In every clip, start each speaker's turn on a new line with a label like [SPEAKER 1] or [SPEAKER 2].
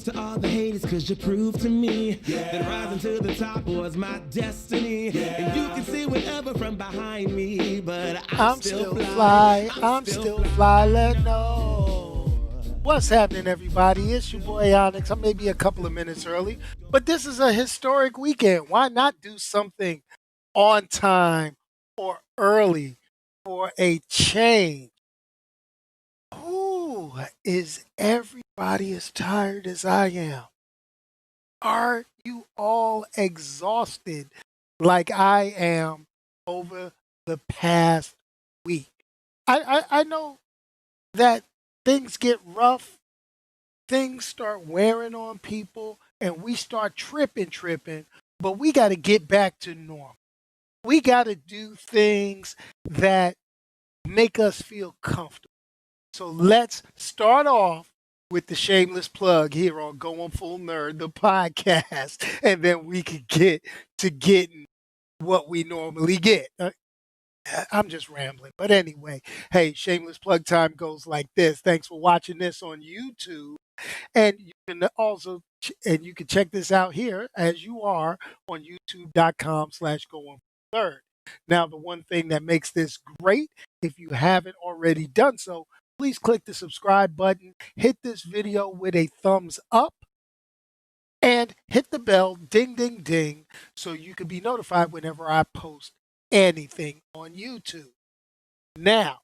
[SPEAKER 1] to all the haters, cause you proved to me that rising to the top was my destiny. And you can see whatever from behind me, but I'm still fly.
[SPEAKER 2] I'm still fly. Let know. What's happening, everybody? It's your boy Onyx. I may be a couple of minutes early, but this is a historic weekend. Why not do something on time or early for a change? Ooh, is everybody as tired as I am? Are you all exhausted like I am over the past week? I know that things get rough, things start wearing on people, and we start tripping, but we got to get back to normal. We got to do things that make us feel comfortable. So let's start off with the shameless plug here on Going Full Nerd, the podcast, and then we could get to getting what we normally get. I'm just rambling. But anyway, hey, shameless plug time goes like this. Thanks for watching this on YouTube. And you can also, and you can check this out here as you are on youtube.com/going third. Now, the one thing that makes this great, if you haven't already done so, please click the subscribe button, hit this video with a thumbs up, and hit the bell, ding, ding, ding, so you can be notified whenever I post anything on YouTube. Now,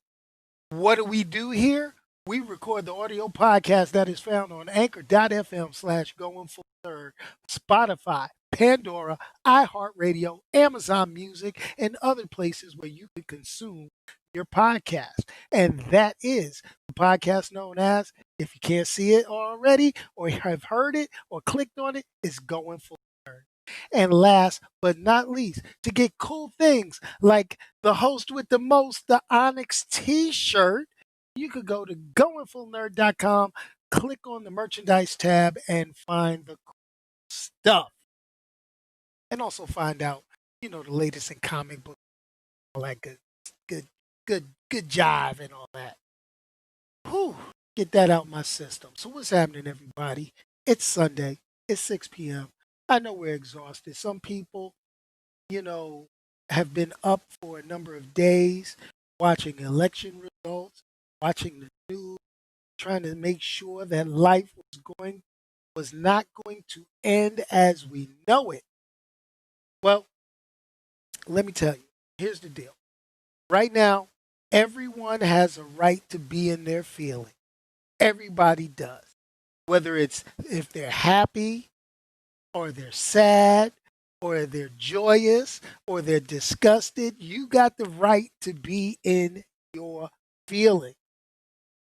[SPEAKER 2] what do we do here? We record the audio podcast that is found on anchor.fm/going full third, Spotify, Pandora, iHeartRadio, Amazon Music, and other places where you can consume your podcast. And that is the podcast known as, if you can't see it already or have heard it or clicked on it, it's Going Full Third. And last but not least, to get cool things like the host with the most, the Onyx t-shirt, you could go to goingfullnerd.com, click on the merchandise tab, and find the cool stuff. And also find out, the latest in comic books, all that good jive and all that. Whew, get that out my system. So what's happening, everybody? It's Sunday. It's 6 p.m. I know we're exhausted. Some people, have been up for a number of days watching election results, watching the news, trying to make sure that life was not going to end as we know it. Well, let me tell you, here's the deal. Right now, everyone has a right to be in their feeling. Everybody does. Whether it's if they're happy or they're sad or they're joyous or they're disgusted, you got the right to be in your feeling.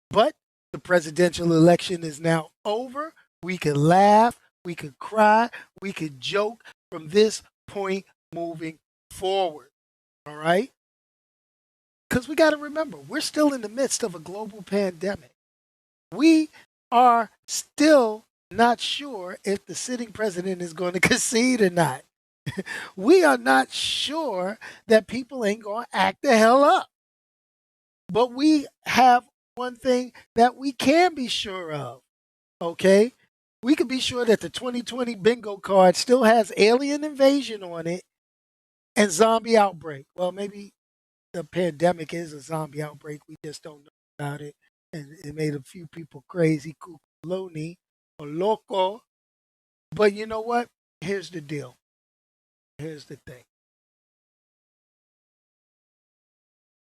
[SPEAKER 2] But the presidential election is now over. We could laugh, we could cry, we could joke from this point moving forward. All right? Because we got to remember, we're still in the midst of a global pandemic. We are still not sure if the sitting president is going to concede or not. We are not sure that people ain't going to act the hell up. But we have one thing that we can be sure of, okay? We can be sure that the 2020 bingo card still has alien invasion on it and zombie outbreak. Well, maybe the pandemic is a zombie outbreak. We just don't know about it. And it made a few people crazy, cuculoni, or loco. But you know what? Here's the deal. Here's the thing.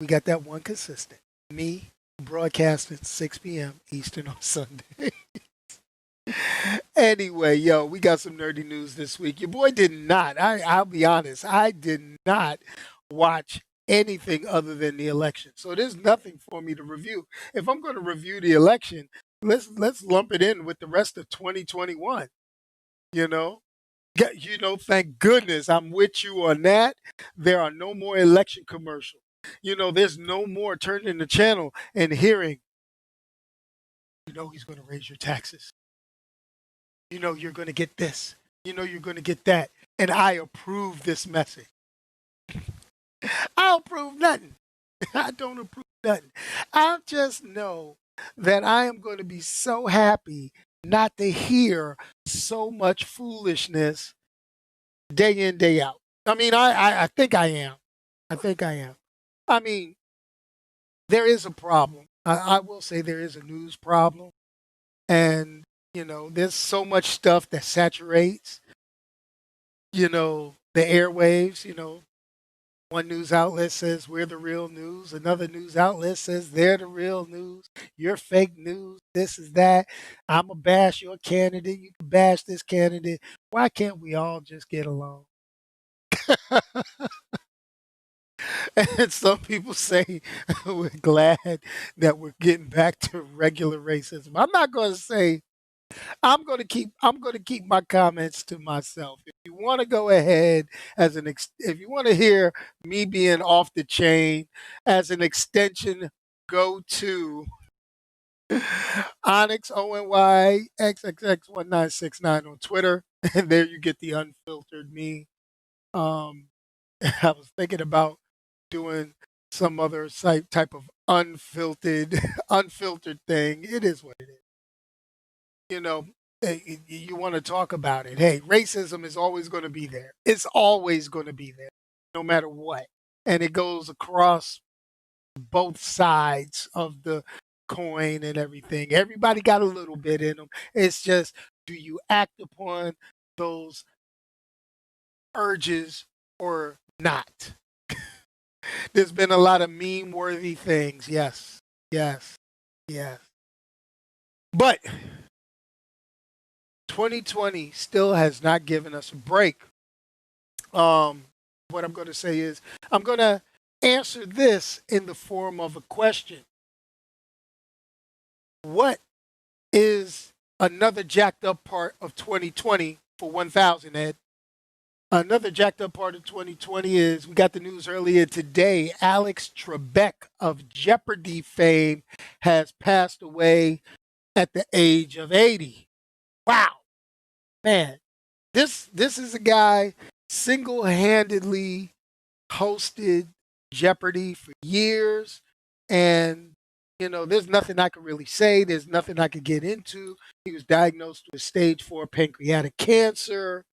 [SPEAKER 2] We got that one consistent. Me broadcasting 6 p.m. Eastern on Sunday. Anyway, yo, we got some nerdy news this week. Your boy did not. I'll be honest. I did not watch anything other than the election. So there's nothing for me to review. If I'm going to review the election, let's lump it in with the rest of 2021. Thank goodness I'm with you on that. There are no more election commercials. There's no more turning the channel and hearing, he's going to raise your taxes. You're going to get this. You're going to get that. And I approve this message. I approve nothing. I don't approve nothing. I just know that I am going to be so happy not to hear so much foolishness day in, day out. I mean, I think I am. I think I am. I mean, there is a problem. I will say there is a news problem. And, there's so much stuff that saturates, the airwaves. One news outlet says we're the real news. Another news outlet says they're the real news. You're fake news. This is that. I'm going to bash your candidate. You can bash this candidate. Why can't we all just get along? And some people say we're glad that we're getting back to regular racism. I'm not going to say I'm going to keep my comments to myself. If you want to go ahead if you want to hear me being off the chain as an extension, go to Onyx ONY XXX1969 on Twitter, and there you get the unfiltered me. Um, I was thinking about doing some other type of unfiltered unfiltered thing. It is what it is. you know, you want to talk about it. Hey, racism is always going to be there. It's always going to be there, no matter what. And it goes across both sides of the coin and everything. Everybody got a little bit in them. It's just, do you act upon those urges or not? There's been a lot of meme worthy things. Yes, yes, yes. But 2020 still has not given us a break. What I'm going to say is, I'm going to answer this in the form of a question. What is another jacked up part of 2020 for 1000, Ed? Another jacked up part of 2020 is, we got the news earlier today. Alex Trebek of Jeopardy fame has passed away at the age of 80. Wow, man. This is a guy single-handedly hosted Jeopardy for years, and there's nothing I could really say. There's nothing I could get into. He was diagnosed with stage 4 pancreatic cancer,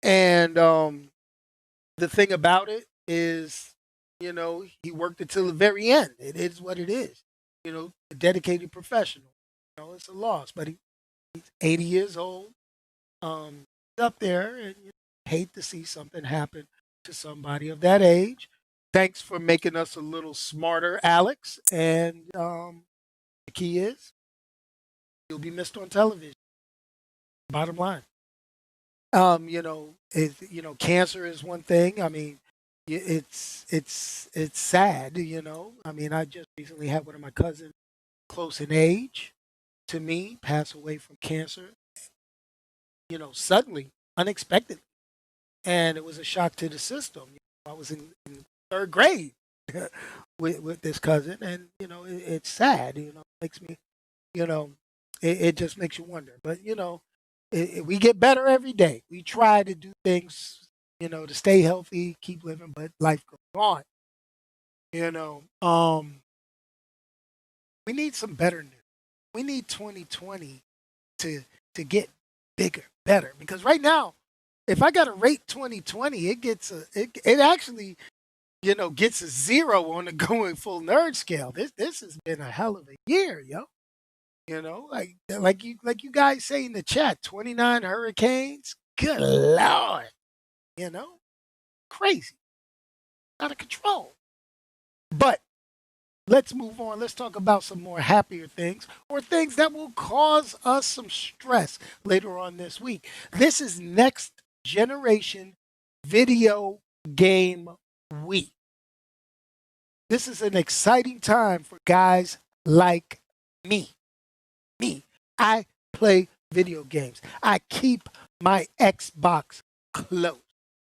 [SPEAKER 2] and the thing about it is, he worked until the very end. It is what it is. A dedicated professional. It's a loss, but he's 80 years old. Up there, and hate to see something happen to somebody of that age. Thanks for making us a little smarter, Alex. And the key is, you'll be missed on television. Bottom line. Cancer is one thing. I mean, it's sad. I mean, I just recently had one of my cousins, close in age to me, pass away from cancer. Suddenly, unexpectedly, and it was a shock to the system. I was in third grade with this cousin, and it's sad. Makes me, it just makes you wonder. But we get better every day. We try to do things, to stay healthy, keep living, but life goes on. You know, um, we need some better news. We need 2020 to get bigger, better, because right now, if I got to rate 2020, it actually gets a 0 on the going full nerd scale. This has been a hell of a year, yo. Like you guys say in the chat, 29 hurricanes. Good lord, you know, crazy, out of control. But let's move on. Let's talk about some more happier things, or things that will cause us some stress later on this week. This is next generation video game week. This is an exciting time for guys like me. I play video games. I keep my Xbox close.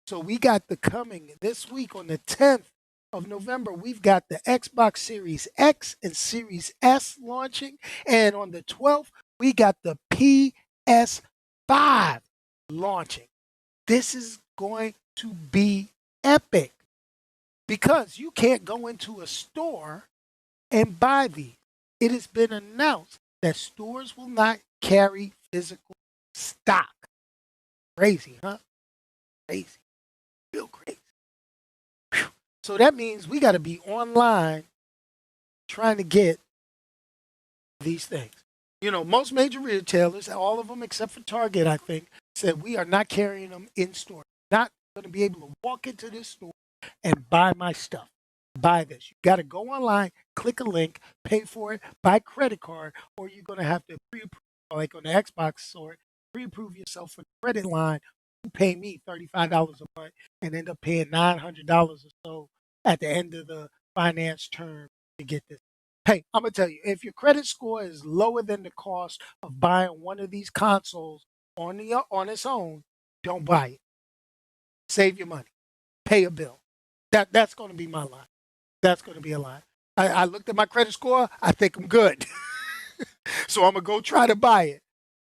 [SPEAKER 2] So we got the coming this week on the 10th of November. We've got the Xbox Series X and Series S launching. And on the 12th, we got the PS5 launching. This is going to be epic, because you can't go into a store and buy these. It has been announced that stores will not carry physical stock. Crazy, huh? Crazy. Real crazy. Whew. So that means we got to be online trying to get these things. Most major retailers, all of them except for Target, I think, said we are not carrying them in store. Not going to be able to walk into this store and buy my stuff. Buy this. You got to go online, click a link, pay for it, buy credit card, or you're going to have to pre-approve, like on the Xbox store, pre-approve yourself for the credit line. You pay me $35 a month and end up paying $900 or so at the end of the finance term to get this. Hey, I'm gonna tell you, if your credit score is lower than the cost of buying one of these consoles on its own, don't buy it. Save your money. Pay a bill. That's gonna be my line. That's gonna be a line. I looked at my credit score. I think I'm good, so I'm gonna go try to buy it.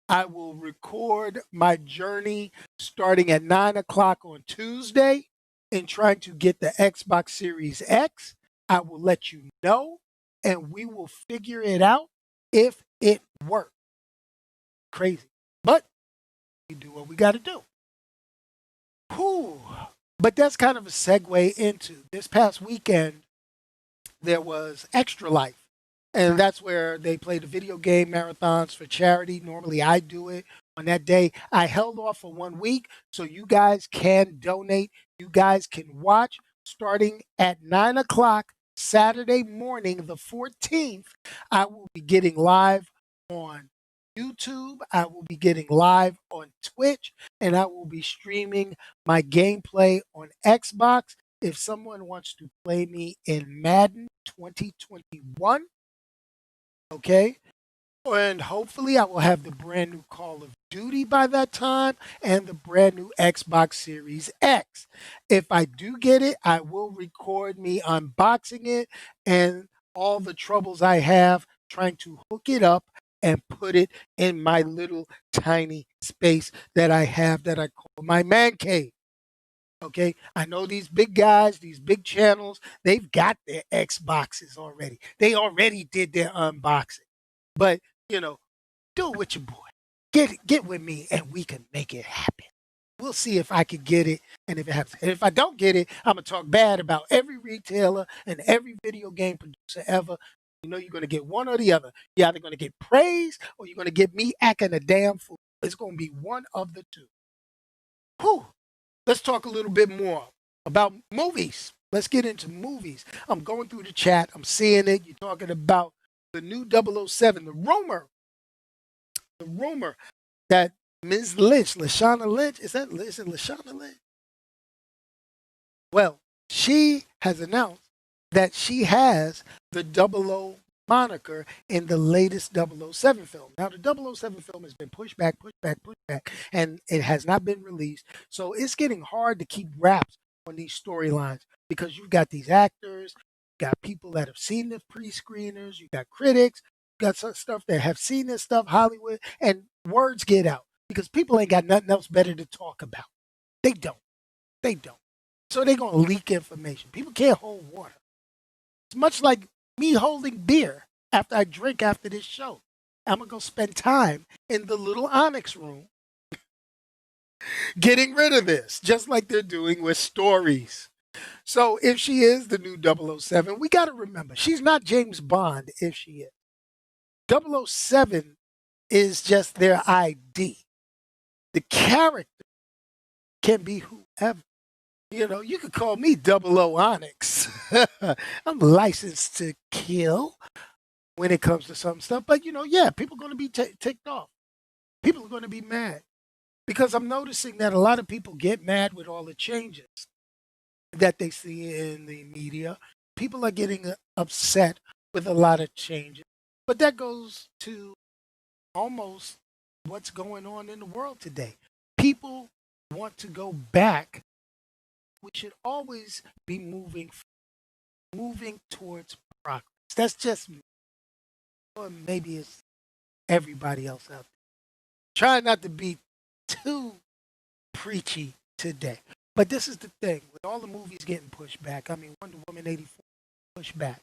[SPEAKER 2] I will record my journey starting at 9 o'clock on Tuesday in trying to get the Xbox Series X. I will let you know and we will figure it out if it works. Crazy. But we do what we got to do. Whew. But that's kind of a segue into this past weekend. There was Extra Life. And that's where they play the video game marathons for charity. Normally I do it on that day. I held off for 1 week so you guys can donate. You guys can watch starting at 9 o'clock Saturday morning, the 14th. I will be getting live on YouTube. I will be getting live on Twitch. And I will be streaming my gameplay on Xbox. If someone wants to play me in Madden 2021, okay. And hopefully I will have the brand new Call of Duty by that time and the brand new Xbox Series X. If I do get it, I will record me unboxing it and all the troubles I have trying to hook it up and put it in my little tiny space that I have that I call my man cave. Okay, I know these big guys, these big channels, they've got their Xboxes already. They already did their unboxing. But, you know, do it with your boy. Get with me and we can make it happen. We'll see if I can get it and if it happens. And if I don't get it, I'm gonna talk bad about every retailer and every video game producer ever. You're gonna get one or the other. You're either gonna get praise or you're gonna get me acting a damn fool. It's gonna be one of the two. Whew. Let's talk a little bit more about movies. Let's get into movies. I'm going through the chat. I'm seeing it. You're talking about the new 007, the rumor that Ms. Lynch, Lashana Lynch, is it Lashana Lynch? Well, she has announced that she has the 00 moniker in the latest 007 film. Now, the 007 film has been pushed back, and it has not been released. So it's getting hard to keep wraps on these storylines because you've got these actors, you've got people that have seen the pre-screeners, you've got critics, you've got some stuff that have seen this stuff, Hollywood, and words get out because people ain't got nothing else better to talk about. They don't. They don't. So they're going to leak information. People can't hold water. It's much like me holding beer after I drink after this show. I'm going to go spend time in the little Onyx room getting rid of this, just like they're doing with stories. So if she is the new 007, we got to remember, she's not James Bond if she is. 007 is just their ID. The character can be whoever. You could call me 00 Onyx. I'm licensed to kill when it comes to some stuff. But, yeah, people are going to be ticked off. People are going to be mad. Because I'm noticing that a lot of people get mad with all the changes that they see in the media. People are getting upset with a lot of changes. But that goes to almost what's going on in the world today. People want to go back. We should always be moving towards progress. That's just me. Or maybe it's everybody else out there. Try not to be too preachy today. But this is the thing. With all the movies getting pushed back, I mean, Wonder Woman 84 pushed back.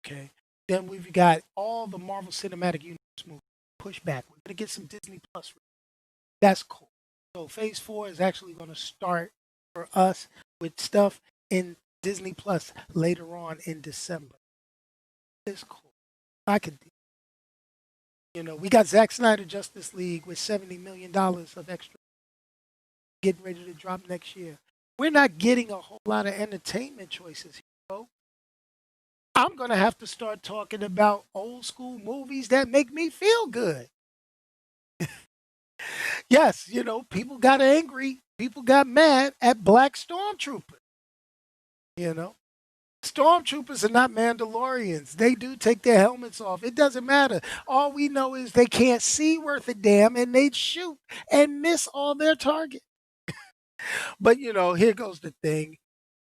[SPEAKER 2] Okay. Then we've got all the Marvel Cinematic Universe movies pushed back. We're going to get some Disney Plus. That's cool. So phase 4 is actually going to start for us with stuff in Disney Plus later on in December. It's cool. I could, we got Zack Snyder Justice League with $70 million of extra getting ready to drop next year. We're not getting a whole lot of entertainment choices here, folks. I'm going to have to start talking about old school movies that make me feel good. Yes, people got angry. People got mad at black stormtroopers. You know, stormtroopers are not Mandalorians. They do take their helmets off. It doesn't matter. All we know is they can't see worth a damn and they shoot and miss all their targets. But, here goes the thing.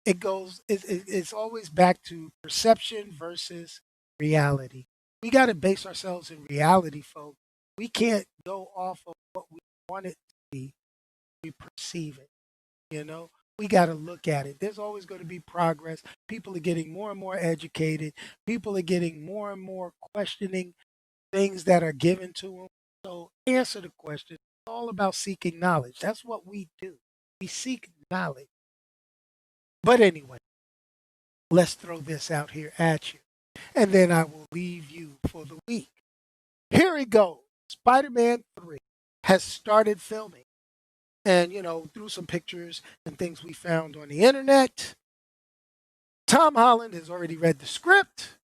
[SPEAKER 2] It's always back to perception versus reality. We got to base ourselves in reality, folks. We can't go off of what we want it to be. We perceive it. We got to look at it. There's always going to be progress. People are getting more and more educated. People are getting more and more questioning things that are given to them. So answer the question. It's all about seeking knowledge. That's what we do. We seek knowledge. But anyway, let's throw this out here at you. And then I will leave you for the week. Here it goes. Spider-Man 3 has started filming. And, through some pictures and things we found on the internet, Tom Holland has already read the script.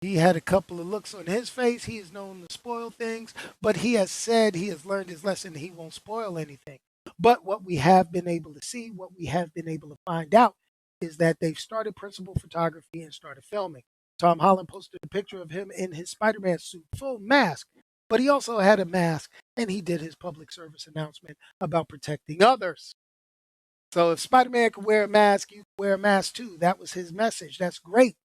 [SPEAKER 2] He had a couple of looks on his face. He is known to spoil things, but he has said he has learned his lesson. He won't spoil anything. But what we have been able to see, what we have been able to find out, is that they've started principal photography and started filming. Tom Holland posted a picture of him in his Spider-Man suit, full mask, but he also had a mask, and he did his public service announcement about protecting others. So if Spider-Man could wear a mask, you can wear a mask too. That was his message. That's great.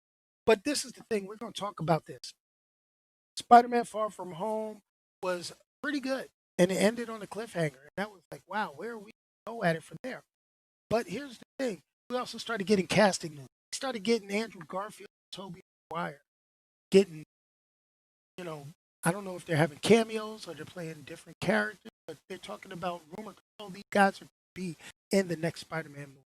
[SPEAKER 2] But this is the thing. We're going to talk about this. Spider-Man Far From Home was pretty good, and it ended on a cliffhanger. And that was like, wow, where are we going to go at it from there? But here's the thing. We also started getting casting news. We started getting Andrew Garfield, Tobey Maguire, getting, I don't know if they're having cameos or they're playing different characters, but they're talking about rumor. These guys are going to be in the next Spider-Man movie.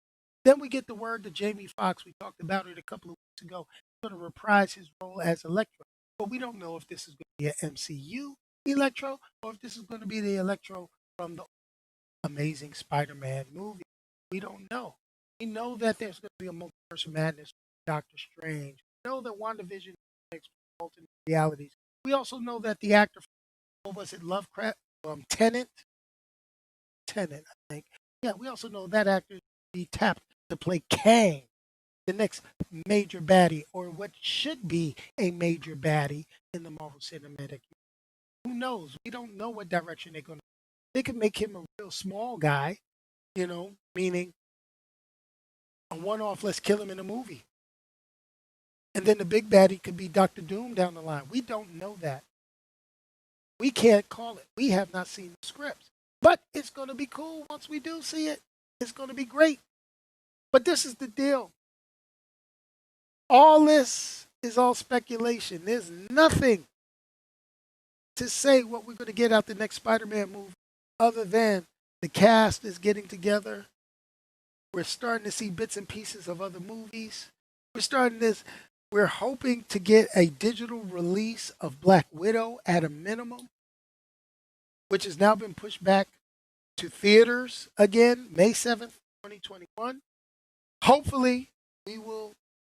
[SPEAKER 2] Then we get the word that Jamie Foxx, we talked about it a couple of weeks ago, is going to reprise his role as Electro. But we don't know if this is going to be an MCU Electro or if this is going to be the Electro from the Amazing Spider-Man movie. We don't know. We know that there's going to be a multiverse of madness with Doctor Strange. We know that WandaVision makes alternate realities. We also know that the actor, what was it, Lovecraft, Tennant, I think. Yeah, we also know that actor will be tapped to play Kang, the next major baddie, or what should be a major baddie in the Marvel Cinematic Universe. Who knows? We don't know what direction they're going to. They could make him a real small guy, meaning a one-off, let's kill him in a movie. And then the big baddie could be Doctor Doom down the line. We don't know that. We can't call it. We have not seen the scripts. But it's going to be cool once we do see it. It's going to be great. But this is the deal. All this is all speculation. There's nothing to say what we're going to get out the next Spider-Man movie other than the cast is getting together. We're starting to see bits and pieces of other movies. We're hoping to get a digital release of Black Widow at a minimum, which has now been pushed back to theaters again, May 7th, 2021. Hopefully, we will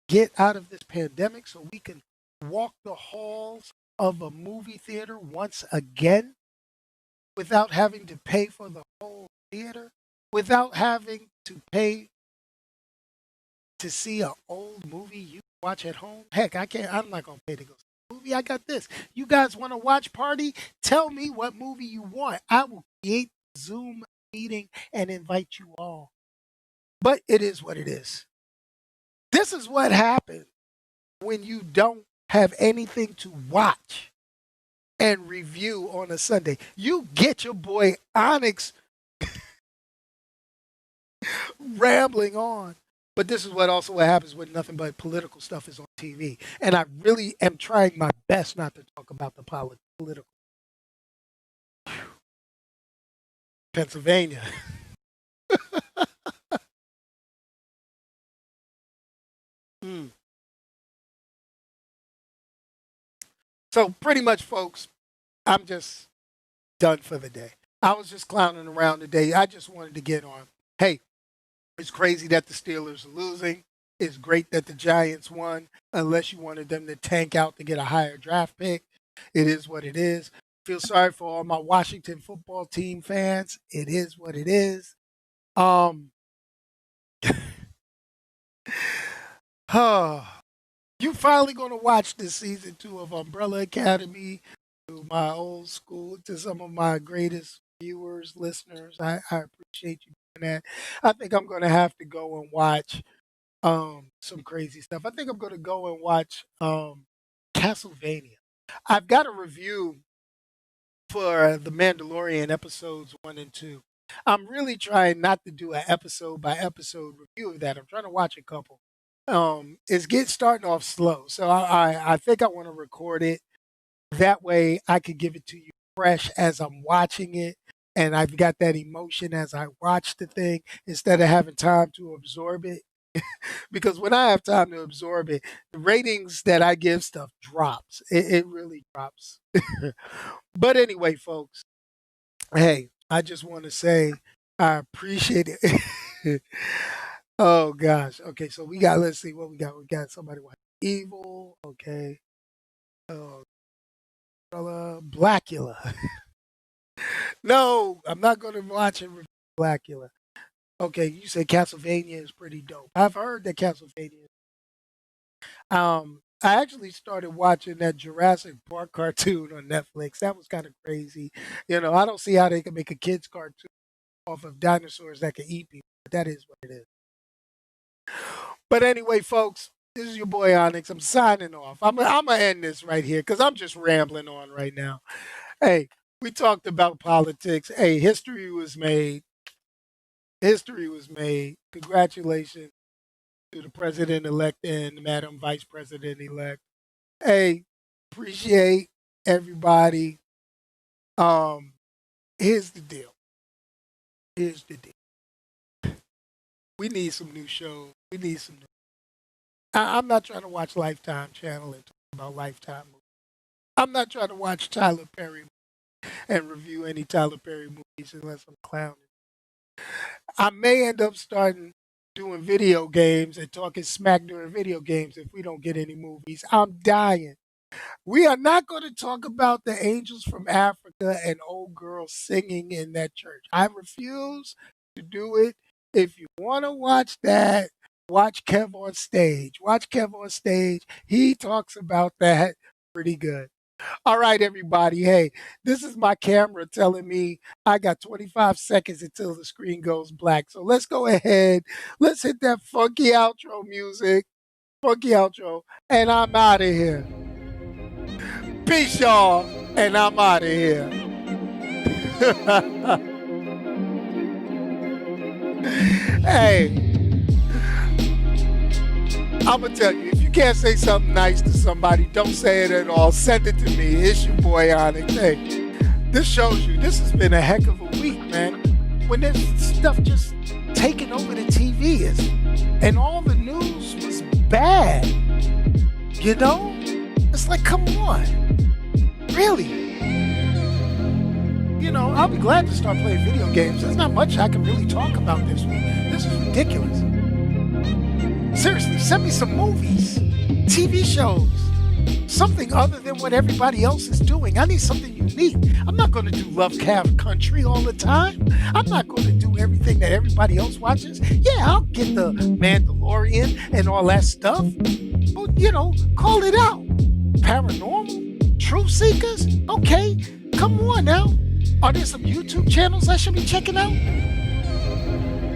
[SPEAKER 2] get out of this pandemic so we can walk the halls of a movie theater once again without having to pay for the whole theater, without having to pay to see an old movie you watch at home. Heck, I'm not going to pay to go see a movie. I got this. You guys want to watch party? Tell me what movie you want. I will create a Zoom meeting and invite you all. But it is what it is. This is what happens when you don't have anything to watch and review on a Sunday. You get your boy Onyx rambling on. But this is what happens when nothing but political stuff is on TV. And I really am trying my best not to talk about the political Pennsylvania. Mm. So pretty much, folks, I'm just done for the day. I was just clowning around today. I just wanted to get on. Hey, it's crazy that the Steelers are losing. It's great that the Giants won, unless you wanted them to tank out to get a higher draft pick. It is what it is. Feel sorry for all my Washington football team fans. It is what it is. Um, you finally going to watch this season 2 of Umbrella Academy, to my old school, to some of my greatest viewers, listeners. I appreciate you doing that. I think I'm going to have to go and watch some crazy stuff. I think I'm going to go and watch Castlevania. I've got a review for The Mandalorian episodes 1 and 2. I'm really trying not to do an episode by episode review of that. I'm trying to watch a couple. It's starting off slow, so I think I want to record it. That way, I could give it to you fresh as I'm watching it, and I've got that emotion as I watch the thing instead of having time to absorb it. Because when I have time to absorb it, the ratings that I give stuff drops. It really drops. But anyway, folks, hey, I just want to say I appreciate it. Oh gosh. Okay, so let's see what we got. We got somebody watching Evil. Okay. Oh, Blackula. No, I'm not going to watch it. Blackula. Okay, you said Castlevania is pretty dope. I've heard that Castlevania. I actually started watching that Jurassic Park cartoon on Netflix. That was kind of crazy. I don't see how they can make a kids cartoon off of dinosaurs that can eat people. But that is what it is. But anyway, folks, this is your boy Onyx. I'm signing off. I'm gonna end this right here because I'm just rambling on right now. Hey, we talked about politics. Hey, history was made. History was made. Congratulations to the president elect and Madam Vice President elect. Hey, appreciate everybody. Um, here's the deal. Here's the deal. We need some new shows. We need some new. I'm not trying to watch Lifetime Channel and talk about Lifetime movies. I'm not trying to watch Tyler Perry and review any Tyler Perry movies unless I'm clowning. I may end up starting doing video games and talking smack during video games if we don't get any movies. I'm dying. We are not going to talk about the angels from Africa and old girls singing in that church. I refuse to do it. If you want to watch that, watch Kev on Stage. Watch Kev on Stage. He talks about that pretty good. All right, everybody. Hey, this is my camera telling me I got 25 seconds until the screen goes black. So let's go ahead. Let's hit that funky outro music. Funky outro. And I'm out of here. Peace, y'all. And I'm out of here. Hey, I'm going to tell you, if you can't say something nice to somebody, don't say it at all. Send it to me. It's your boy Onyx. Hey, this shows you this has been a heck of a week, man. When this stuff just taking over the TV is, and all the news was bad. It's like, come on. Really? I'll be glad to start playing video games. There's not much I can really talk about this week. This is ridiculous. Seriously, send me some movies, TV shows, something other than what everybody else is doing. I need something unique. I'm not going to do Lovecraft Country all the time. I'm not going to do everything that everybody else watches. Yeah, I'll get the Mandalorian and all that stuff. But, call it out. Paranormal? Truth Seekers? Okay, come on now. Are there some YouTube channels I should be checking out?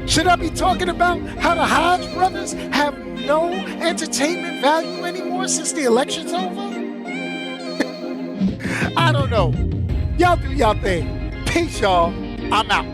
[SPEAKER 2] Should I be talking about how the Hodge brothers have no entertainment value anymore since the election's over? I don't know. Y'all do y'all thing. Peace, y'all. I'm out.